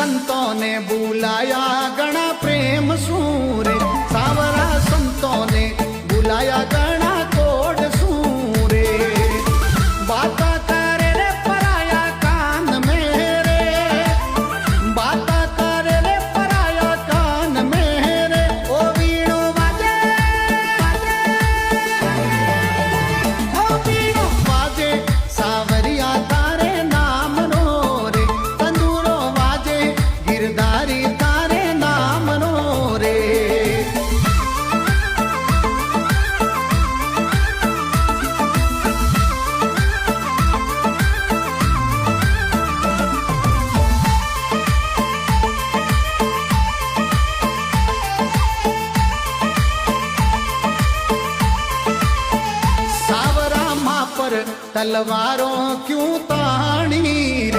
संतों ने बुलाया गणा प्रेम सूरे, सावरा संतों ने बुलाया गणा कोड सूरे। बाता करे रे पराया कान मेरे, बाता करे रे पराया कान मेरे। ओ वीणो बाजे, ओ वीणो बाजे सावरिया तारे नाम नो रे, तंदूरो बाजे गिरधारी तारे नाम नो रे। सावरा मां पर तलवारों क्यों ताणी